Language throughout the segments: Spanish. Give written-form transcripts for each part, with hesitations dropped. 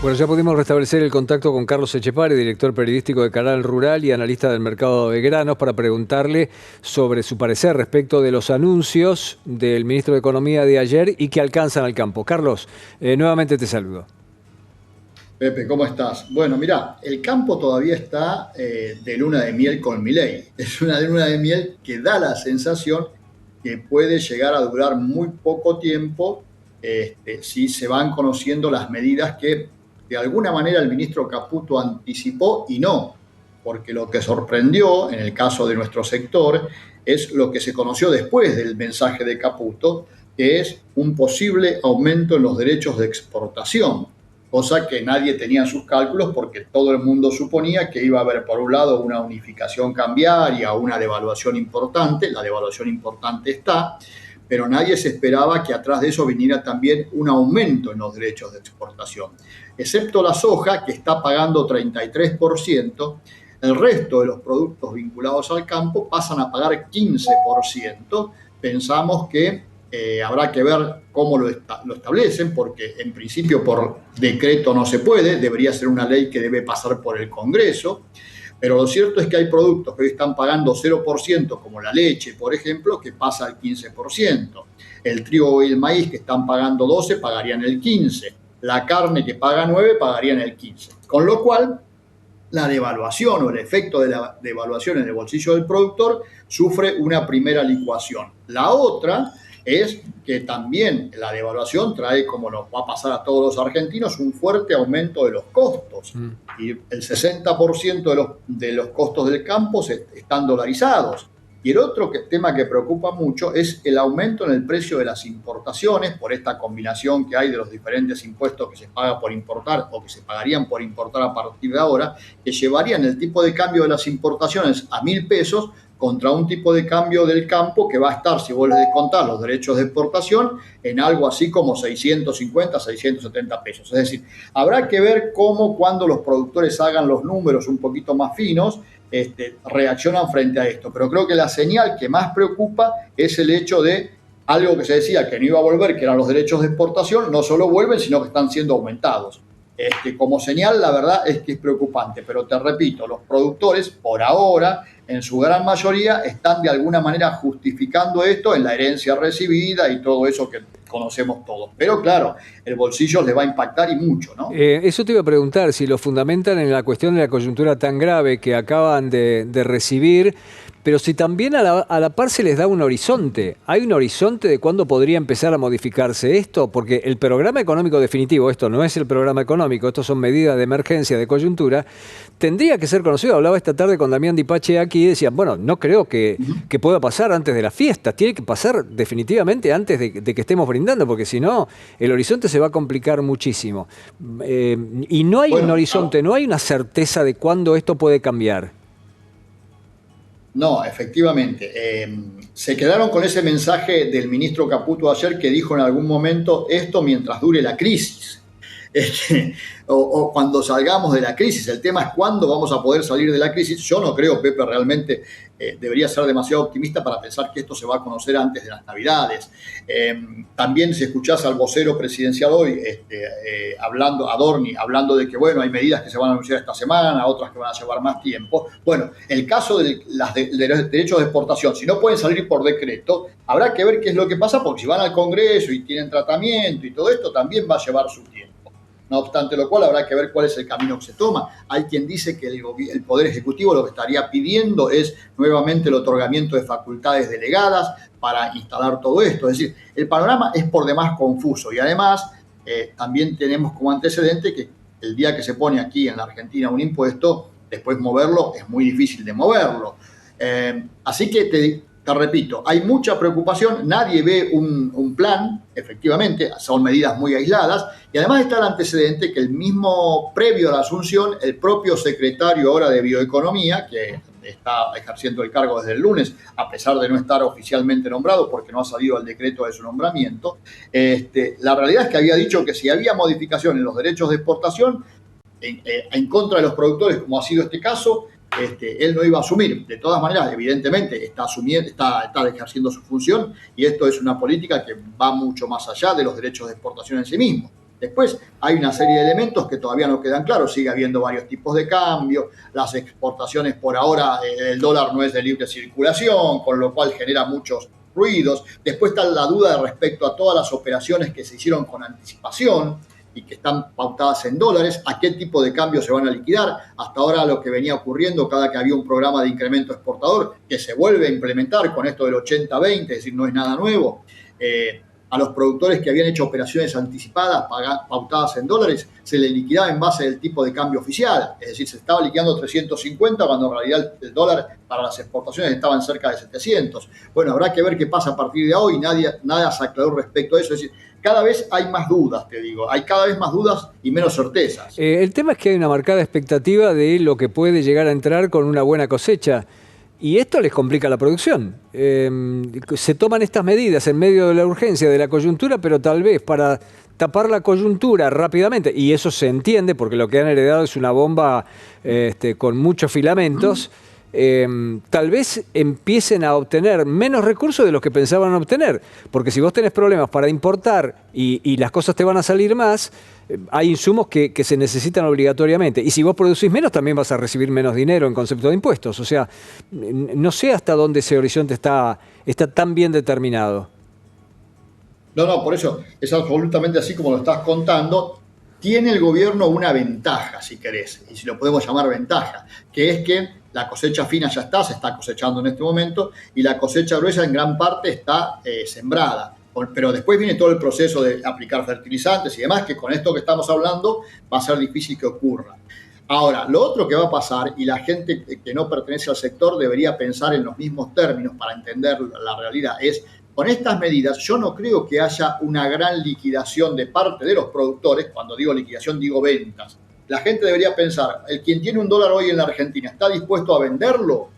Bueno, ya pudimos restablecer el contacto con Carlos Echepare, director periodístico de Canal Rural y analista del mercado de granos, para preguntarle sobre su parecer respecto de los anuncios del ministro de Economía de ayer y que alcanzan al campo. Carlos, nuevamente te saludo. Pepe, ¿cómo estás? Bueno, mirá, el campo todavía está de luna de miel con Milei. Es una luna de miel que da la sensación que puede llegar a durar muy poco tiempo si se van conociendo las medidas que de alguna manera el ministro Caputo anticipó y no, porque lo que sorprendió en el caso de nuestro sector es lo que se conoció después del mensaje de Caputo, que es un posible aumento en los derechos de exportación, cosa que nadie tenía en sus cálculos porque todo el mundo suponía que iba a haber, por un lado, una unificación cambiaria, una devaluación importante. La devaluación importante está, pero nadie se esperaba que atrás de eso viniera también un aumento en los derechos de exportación. Excepto la soja, que está pagando 33%, el resto de los productos vinculados al campo pasan a pagar 15%. Pensamos que habrá que ver cómo lo establecen, porque en principio por decreto no se puede, debería ser una ley que debe pasar por el Congreso, pero lo cierto es que hay productos que hoy están pagando 0%, como la leche, por ejemplo, que pasa al 15%. El trigo y el maíz, que están pagando 12, pagarían el 15%. La carne, que paga 9, pagarían el 15%. Con lo cual, la devaluación o el efecto de la devaluación en el bolsillo del productor sufre una primera licuación. La otra es que también la devaluación trae, como nos va a pasar a todos los argentinos, un fuerte aumento de los costos. Y el 60% de los costos del campo están dolarizados. Y el otro tema que preocupa mucho es el aumento en el precio de las importaciones por esta combinación que hay de los diferentes impuestos que se paga por importar o que se pagarían por importar a partir de ahora, que llevarían el tipo de cambio de las importaciones a 1.000 pesos contra un tipo de cambio del campo que va a estar, si vos le descontás los derechos de exportación, en algo así como 650, 670 pesos. Es decir, habrá que ver cómo, cuando los productores hagan los números un poquito más finos, reaccionan frente a esto. Pero creo que la señal que más preocupa es el hecho de algo que se decía que no iba a volver, que eran los derechos de exportación. No solo vuelven, sino que están siendo aumentados. Como señal, la verdad es que es preocupante, pero te repito, los productores, por ahora, en su gran mayoría, están de alguna manera justificando esto en la herencia recibida y todo eso que conocemos todos. Pero claro, el bolsillo les va a impactar y mucho, ¿no? Eso te iba a preguntar, si lo fundamentan en la cuestión de la coyuntura tan grave que acaban de recibir, pero si también a la par se les da un horizonte. ¿Hay un horizonte de cuándo podría empezar a modificarse esto? Porque el programa económico definitivo, esto no es el programa económico, esto son medidas de emergencia, de coyuntura, tendría que ser conocido. Hablaba esta tarde con Damián Dipache aquí y decían, bueno, no creo que pueda pasar antes de las fiestas, tiene que pasar definitivamente antes de que estemos brindando, porque si no, el horizonte se va a complicar muchísimo. Y no hay un horizonte, no hay una certeza de cuándo esto puede cambiar. No, efectivamente. Se quedaron con ese mensaje del ministro Caputo ayer, que dijo en algún momento: esto mientras dure la crisis. O cuando salgamos de la crisis. El tema es cuándo vamos a poder salir de la crisis. Yo no creo, Pepe, realmente debería ser demasiado optimista para pensar que esto se va a conocer antes de las Navidades. También, si escuchás al vocero presidencial hoy, hablando, Adorni, hablando de que, bueno, hay medidas que se van a anunciar esta semana, otras que van a llevar más tiempo. Bueno, el caso de los derechos de exportación, si no pueden salir por decreto, habrá que ver qué es lo que pasa, porque si van al Congreso y tienen tratamiento y todo esto, también va a llevar su tiempo. No obstante lo cual, habrá que ver cuál es el camino que se toma. Hay quien dice que el Poder Ejecutivo lo que estaría pidiendo es nuevamente el otorgamiento de facultades delegadas para instalar todo esto. Es decir, el panorama es por demás confuso, y además también tenemos como antecedente que el día que se pone aquí en la Argentina un impuesto, después moverlo es muy difícil de moverlo. Así que te repito, hay mucha preocupación, nadie ve un plan, efectivamente, son medidas muy aisladas, y además está el antecedente que el mismo, previo a la asunción, el propio secretario ahora de Bioeconomía, que está ejerciendo el cargo desde el lunes, a pesar de no estar oficialmente nombrado porque no ha salido el decreto de su nombramiento, la realidad es que había dicho que si había modificación en los derechos de exportación, en contra de los productores, como ha sido este caso, él no iba a asumir. De todas maneras, evidentemente, está ejerciendo su función, y esto es una política que va mucho más allá de los derechos de exportación en sí mismo. Después hay una serie de elementos que todavía no quedan claros, sigue habiendo varios tipos de cambio, las exportaciones por ahora, el dólar no es de libre circulación, con lo cual genera muchos ruidos. Después está la duda respecto a todas las operaciones que se hicieron con anticipación y que están pautadas en dólares, a qué tipo de cambio se van a liquidar. Hasta ahora lo que venía ocurriendo cada que había un programa de incremento exportador, que se vuelve a implementar con esto del 80-20, es decir, no es nada nuevo. A los productores que habían hecho operaciones anticipadas pautadas en dólares, se les liquidaba en base del tipo de cambio oficial, es decir, se estaba liquidando 350 cuando en realidad el dólar para las exportaciones estaba en cerca de 700. Bueno, habrá que ver qué pasa a partir de hoy, nada se aclaró respecto a eso, es decir, cada vez hay más dudas, te digo, hay cada vez más dudas y menos certezas. El tema es que hay una marcada expectativa de lo que puede llegar a entrar con una buena cosecha. Y esto les complica la producción. Se toman estas medidas en medio de la urgencia de la coyuntura, pero tal vez para tapar la coyuntura rápidamente, y eso se entiende porque lo que han heredado es una bomba con muchos filamentos, tal vez empiecen a obtener menos recursos de los que pensaban obtener. Porque si vos tenés problemas para importar y las cosas te van a salir más, hay insumos que se necesitan obligatoriamente. Y si vos producís menos, también vas a recibir menos dinero en concepto de impuestos. O sea, no sé hasta dónde ese horizonte está tan bien determinado. No, por eso es absolutamente así como lo estás contando. Tiene el gobierno una ventaja, si querés, y si lo podemos llamar ventaja, que es que la cosecha fina ya está, se está cosechando en este momento, y la cosecha gruesa en gran parte está sembrada. Pero después viene todo el proceso de aplicar fertilizantes y demás, que con esto que estamos hablando va a ser difícil que ocurra. Ahora, lo otro que va a pasar, y la gente que no pertenece al sector debería pensar en los mismos términos para entender la realidad, es, con estas medidas yo no creo que haya una gran liquidación de parte de los productores. Cuando digo liquidación digo ventas. La gente debería pensar, el quien tiene un dólar hoy en la Argentina, ¿está dispuesto a venderlo?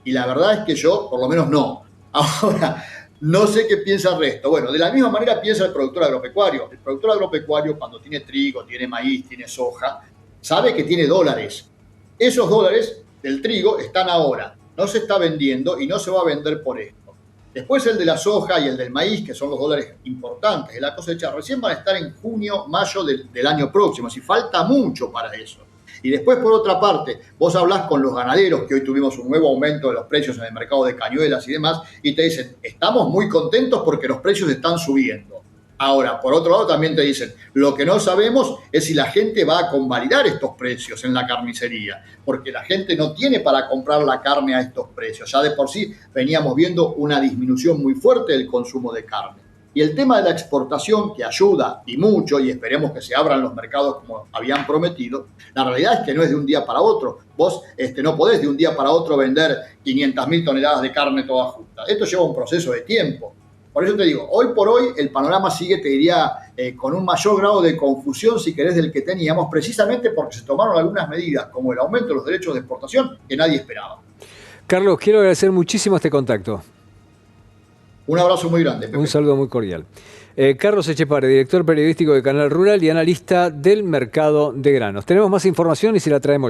Y la verdad es que yo, por lo menos no. Ahora, no sé qué piensa el resto. Bueno, de la misma manera piensa el productor agropecuario. El productor agropecuario, cuando tiene trigo, tiene maíz, tiene soja, sabe que tiene dólares. Esos dólares del trigo están ahora. No se está vendiendo y no se va a vender por esto. Después el de la soja y el del maíz, que son los dólares importantes de la cosecha, recién van a estar en junio, mayo del año próximo. Así falta mucho para eso. Y después, por otra parte, vos hablás con los ganaderos, que hoy tuvimos un nuevo aumento de los precios en el mercado de cañuelas y demás, y te dicen, estamos muy contentos porque los precios están subiendo. Ahora, por otro lado, también te dicen, lo que no sabemos es si la gente va a convalidar estos precios en la carnicería, porque la gente no tiene para comprar la carne a estos precios. Ya de por sí veníamos viendo una disminución muy fuerte del consumo de carne. Y el tema de la exportación, que ayuda y mucho, y esperemos que se abran los mercados como habían prometido, la realidad es que no es de un día para otro. Vos no podés de un día para otro vender 500.000 toneladas de carne toda justa. Esto lleva un proceso de tiempo. Por eso te digo, hoy por hoy el panorama sigue, te diría, con un mayor grado de confusión, si querés, del que teníamos, precisamente porque se tomaron algunas medidas, como el aumento de los derechos de exportación, que nadie esperaba. Carlos, quiero agradecer muchísimo este contacto. Un abrazo muy grande, Pepe. Un saludo muy cordial. Carlos Echepare, director periodístico de Canal Rural y analista del mercado de granos. Tenemos más información y se la traemos.